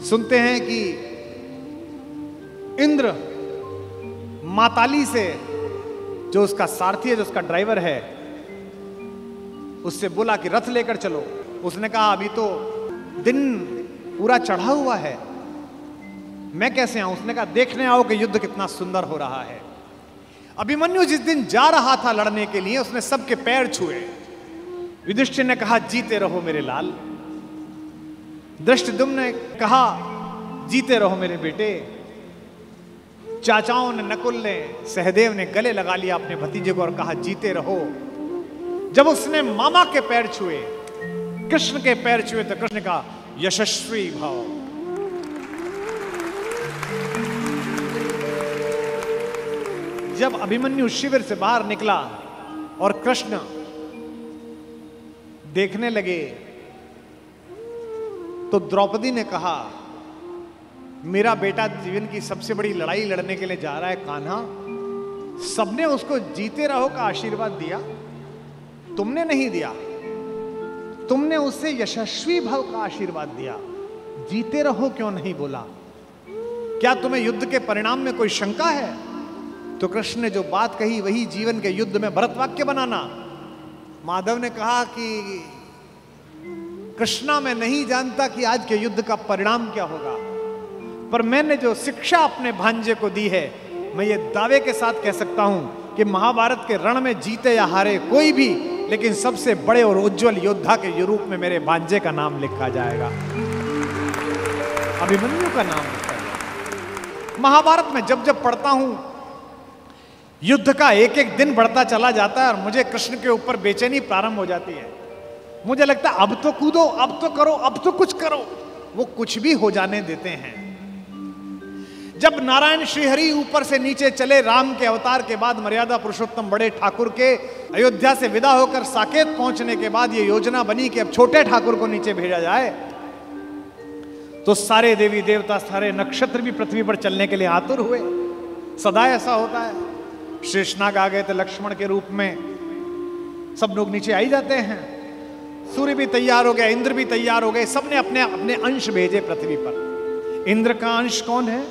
सुनते हैं कि इंद्र माताली से, जो उसका सारथी है, जो उसका ड्राइवर है, उससे बोला कि रथ लेकर चलो। उसने कहा अभी तो दिन पूरा चढ़ा हुआ है, मैं कैसे आऊं? उसने कहा देखने आओ कि युद्ध कितना सुंदर हो रहा है। अभिमन्यु जिस दिन जा रहा था लड़ने के लिए, उसने सबके पैर छुए। युधिष्ठिर ने कहा जीते रहो मेरे लाल। धृष्टद्युम्न ने कहा जीते रहो मेरे बेटे। चाचाओं ने, नकुल ने, सहदेव ने गले लगा लिया अपने भतीजे को और कहा जीते रहो। जब उसने मामा के पैर छुए, कृष्ण के पैर छुए, तो कृष्ण ने कहा यशस्वी भाव। जब अभिमन्यु शिविर से बाहर निकला और कृष्ण देखने लगे, तो द्रौपदी ने कहा मेरा बेटा जीवन की सबसे बड़ी लड़ाई लड़ने के लिए जा रहा है कान्हा, सबने उसको जीते रहो का आशीर्वाद दिया, तुमने नहीं दिया। तुमने उससे यशस्वी भव का आशीर्वाद दिया, जीते रहो क्यों नहीं बोला? क्या तुम्हें युद्ध के परिणाम में कोई शंका है? तो कृष्ण ने जो बात कही वही जीवन के युद्ध में भरत वाक्य बनाना। माधव ने कहा कि कृष्णा मैं नहीं जानता कि आज के युद्ध का परिणाम क्या होगा, पर मैंने जो शिक्षा अपने भांजे को दी है, मैं ये दावे के साथ कह सकता हूं कि महाभारत के रण में जीते या हारे कोई भी, लेकिन सबसे बड़े और उज्जवल योद्धा के रूप में मेरे भांजे का नाम लिखा जाएगा, अभिमन्यु का नाम लिखा जाएगा। महाभारत में जब जब पढ़ता हूं, युद्ध का एक एक दिन बढ़ता चला जाता है और मुझे कृष्ण के ऊपर बेचैनी प्रारंभ हो जाती है। मुझे लगता है अब तो कूदो, अब तो करो, अब तो कुछ करो। वो कुछ भी हो जाने देते हैं। जब नारायण श्रीहरि ऊपर से नीचे चले, राम के अवतार के बाद मर्यादा पुरुषोत्तम बड़े ठाकुर के अयोध्या से विदा होकर साकेत पहुंचने के बाद ये योजना बनी कि अब छोटे ठाकुर को नीचे भेजा जाए, तो सारे देवी देवता, सारे नक्षत्र भी पृथ्वी पर चलने के लिए आतुर हुए। सदा ऐसा होता है। शेषनाग आ गए थे लक्ष्मण के रूप में, सब लोग नीचे आ ही जाते हैं। सूर्य भी तैयार हो गया, इंद्र भी तैयार हो गए, सबने अपने अपने अंश भेजे पृथ्वी पर। इंद्र का अंश कौन है?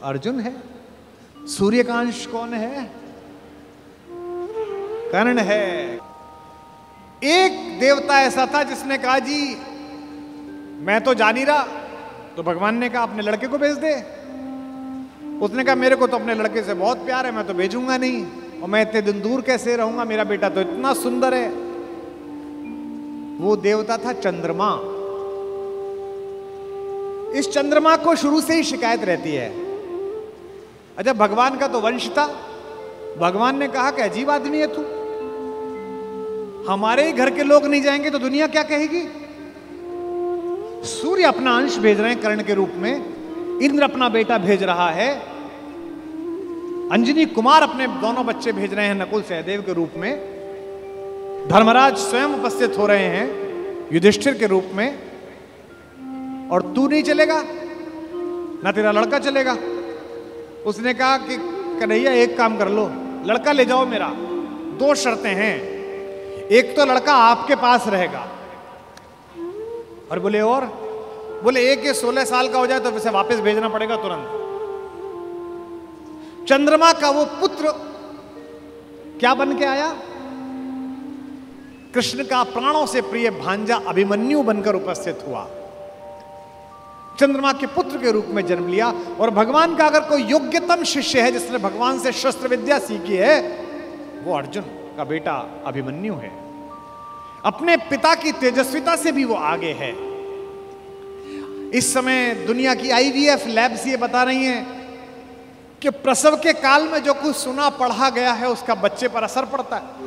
अर्जुन है। सूर्य का अंश कौन है? कर्ण है। एक देवता ऐसा था जिसने कहा जी मैं तो जा नहीं रहा, तो भगवान ने कहा अपने लड़के को भेज दे। उसने कहा मेरे को तो अपने लड़के से बहुत प्यार है, मैं तो भेजूंगा नहीं, और मैं इतने दिन दूर कैसे रहूंगा, मेरा बेटा तो इतना सुंदर है। वो देवता था चंद्रमा। इस चंद्रमा को शुरू से ही शिकायत रहती है। अच्छा, भगवान का तो वंश था। भगवान ने कहा कि अजीब आदमी है तू, हमारे ही घर के लोग नहीं जाएंगे तो दुनिया क्या कहेगी? सूर्य अपना अंश भेज रहे हैं कर्ण के रूप में, इंद्र अपना बेटा भेज रहा है, अंजनी कुमार अपने दोनों बच्चे भेज रहे हैं नकुल सहदेव के रूप में, धर्मराज स्वयं उपस्थित हो रहे हैं युधिष्ठिर के रूप में, और तू नहीं चलेगा ना तेरा लड़का चलेगा। उसने कहा कि कन्हैया एक काम कर लो, लड़का ले जाओ मेरा, दो शर्तें हैं, एक तो लड़का आपके पास रहेगा, और बोले एक ये 16 साल का हो जाए तो उसे वापस भेजना पड़ेगा तुरंत। चंद्रमा का वो पुत्र क्या बन के आया? कृष्ण का प्राणों से प्रिय भांजा अभिमन्यु बनकर उपस्थित हुआ। चंद्रमा के पुत्र के रूप में जन्म लिया। और भगवान का अगर कोई योग्यतम शिष्य है जिसने भगवान से शस्त्र विद्या सीखी है, वो अर्जुन का बेटा अभिमन्यु है। अपने पिता की तेजस्विता से भी वो आगे है। इस समय दुनिया की IVF लैब्स ये बता रही हैं कि प्रसव के काल में जो कुछ सुना पढ़ा गया है उसका बच्चे पर असर पड़ता है।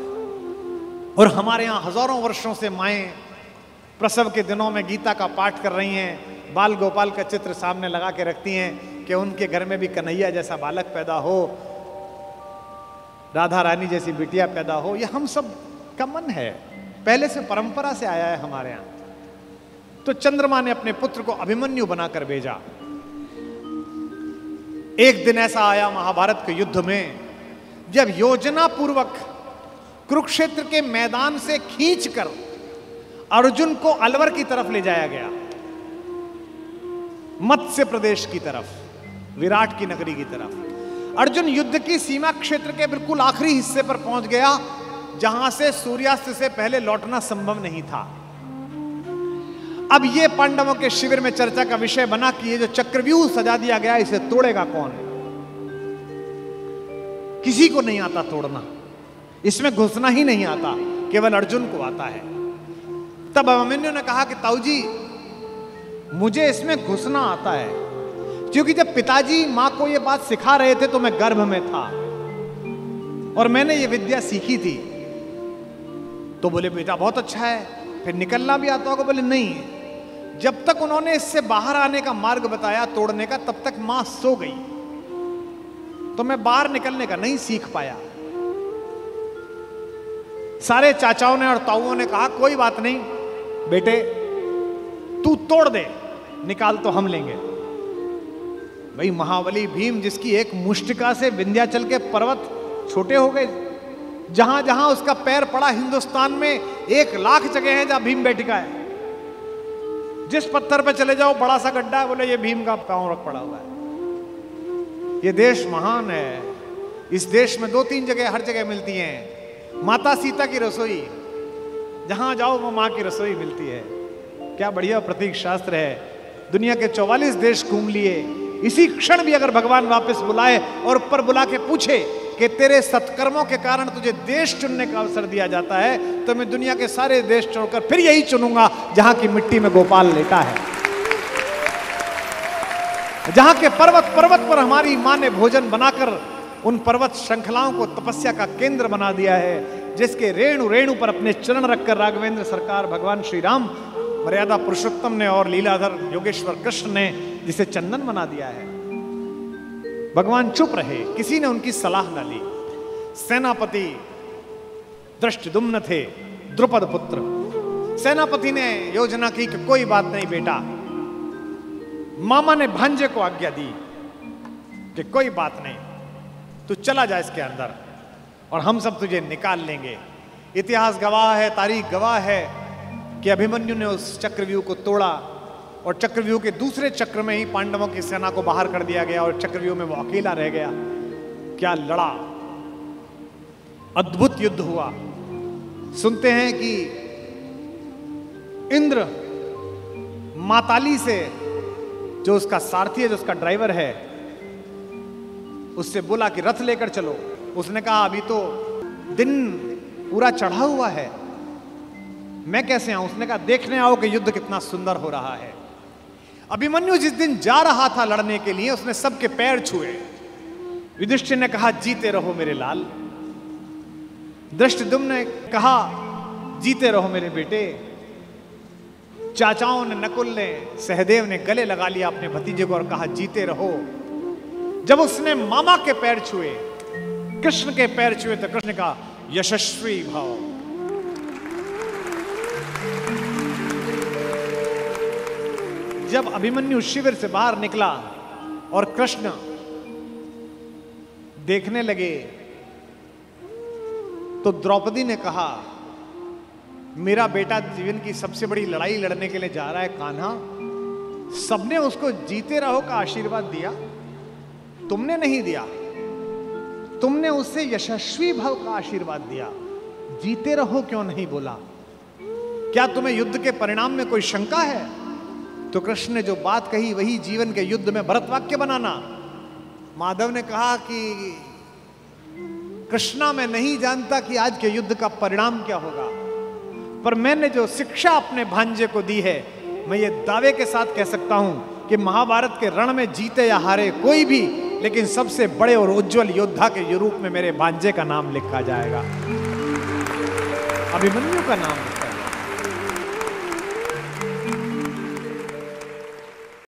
और हमारे यहाँ हजारों वर्षों से माएं प्रसव के दिनों में गीता का पाठ कर रही हैं, बाल गोपाल का चित्र सामने लगा के रखती हैं कि उनके घर में भी कन्हैया जैसा बालक पैदा हो, राधा रानी जैसी बिटिया पैदा हो। ये हम सब का मन है, पहले से परंपरा से आया है हमारे यहाँ। तो चंद्रमा ने अपने पुत्र को अभिमन्यु बनाकर भेजा। एक दिन ऐसा आया महाभारत के युद्ध में, जब योजना पूर्वक कुरुक्षेत्र के मैदान से खींचकर अर्जुन को अलवर की तरफ ले जाया गया। मत्स्य प्रदेश की तरफ, विराट की नगरी की तरफ। अर्जुन युद्ध की सीमा क्षेत्र के बिल्कुल आखिरी हिस्से पर पहुंच गया, जहां से सूर्यास्त से पहले लौटना संभव नहीं था। अब यह पांडवों के शिविर में चर्चा का विषय बना कि ये जो चक्रव्यूह सजा दिया गया, इसे तोड़ेगा कौन? किसी को नहीं आता तोड़ना, इसमें घुसना ही नहीं आता, केवल अर्जुन को आता है। तब अभिमन्यु ने कहा कि ताऊ जी, मुझे इसमें घुसना आता है, क्योंकि जब पिताजी मां को यह बात सिखा रहे थे तो मैं गर्भ में था और मैंने ये विद्या सीखी थी। तो बोले बेटा बहुत अच्छा है, फिर निकलना भी आता होगा? बोले नहीं, जब तक उन्होंने इससे बाहर आने का मार्ग बताया तोड़ने का, तब तक मां सो गई, तो मैं बाहर निकलने का नहीं सीख पाया। सारे चाचाओं ने और ताऊओं ने कहा कोई बात नहीं बेटे, तू तोड़ दे, निकाल तो हम लेंगे। भाई महाबली भीम, जिसकी एक मुष्टिका से विंध्याचल के पर्वत छोटे हो गए, जहां जहां उसका पैर पड़ा हिंदुस्तान में 1,00,000 जगह है जहां भीम बैठिका है। जिस पत्थर पे चले जाओ बड़ा सा गड्ढा है, बोले ये भीम का पांव रख पड़ा हुआ है। ये देश महान है, इस देश में 2-3 जगह हर जगह मिलती हैं माता सीता की रसोई, जहां जाओ वो मां की रसोई मिलती है। क्या बढ़िया प्रतीक शास्त्र है। दुनिया के 44 देश घूम लिए, इसी क्षण भी अगर भगवान वापस बुलाए और ऊपर बुला के पूछे कि तेरे सत्कर्मों के कारण तुझे देश चुनने का अवसर दिया जाता है, तो मैं दुनिया के सारे देश छोड़कर फिर यही चुनूंगा जहां की मिट्टी में गोपाल लेटा है, जहां के पर्वत पर्वत पर हमारी मां ने भोजन बनाकर उन पर्वत श्रृंखलाओं को तपस्या का केंद्र बना दिया है, जिसके रेणु रेणु पर अपने चरण रखकर राघवेंद्र सरकार भगवान श्री राम, मर्यादा पुरुषोत्तम ने और लीलाधर योगेश्वर कृष्ण ने जिसे चंदन बना दिया है। भगवान चुप रहे, किसी ने उनकी सलाह न ली। सेनापति धृष्टद्युम्न थे, द्रुपद पुत्र। सेनापति ने योजना की कि कोई बात नहीं बेटा, मामा ने भांजे को आज्ञा दी कि कोई बात नहीं, तू चला जा इसके अंदर और हम सब तुझे निकाल लेंगे। इतिहास गवाह है, तारीख गवाह है कि अभिमन्यु ने उस चक्रव्यूह को तोड़ा और चक्रव्यूह के दूसरे चक्र में ही पांडवों की सेना को बाहर कर दिया गया और चक्रव्यूह में वो अकेला रह गया। क्या लड़ा, अद्भुत युद्ध हुआ। सुनते हैं कि इंद्र माताली से, जो उसका सारथी है, जो उसका ड्राइवर है, उससे बोला कि रथ लेकर चलो। उसने कहा अभी तो दिन पूरा चढ़ा हुआ है, मैं कैसे आऊं? उसने कहा देखने आओ कि युद्ध कितना सुंदर हो रहा है। अभिमन्यु जिस दिन जा रहा था लड़ने के लिए, उसने सबके पैर छुए। युधिष्ठिर ने कहा जीते रहो मेरे लाल। धृष्टद्युम्न ने कहा जीते रहो मेरे बेटे। चाचाओं ने, नकुल ने, सहदेव ने गले लगा लिया अपने भतीजे को और कहा जीते रहो। जब उसने मामा के पैर छुए, कृष्ण के पैर छुए, तो कृष्ण ने कहा यशस्वी भाव। जब अभिमन्यु शिविर से बाहर निकला और कृष्ण देखने लगे, तो द्रौपदी ने कहा मेरा बेटा जीवन की सबसे बड़ी लड़ाई लड़ने के लिए जा रहा है कान्हा, सबने उसको जीते रहो का आशीर्वाद दिया, तुमने नहीं दिया। तुमने उससे यशस्वी भव का आशीर्वाद दिया, जीते रहो क्यों नहीं बोला? क्या तुम्हें युद्ध के परिणाम में कोई शंका है? तो कृष्ण ने जो बात कही वही जीवन के युद्ध में भरत वाक्य बनाना। माधव ने कहा कि कृष्णा मैं नहीं जानता कि आज के युद्ध का परिणाम क्या होगा, पर मैंने जो शिक्षा अपने भांजे को दी है, मैं ये दावे के साथ कह सकता हूं कि महाभारत के रण में जीते या हारे कोई भी, लेकिन सबसे बड़े और उज्जवल योद्धा के रूप में मेरे भांजे का नाम लिखा जाएगा, अभिमन्यु का नाम।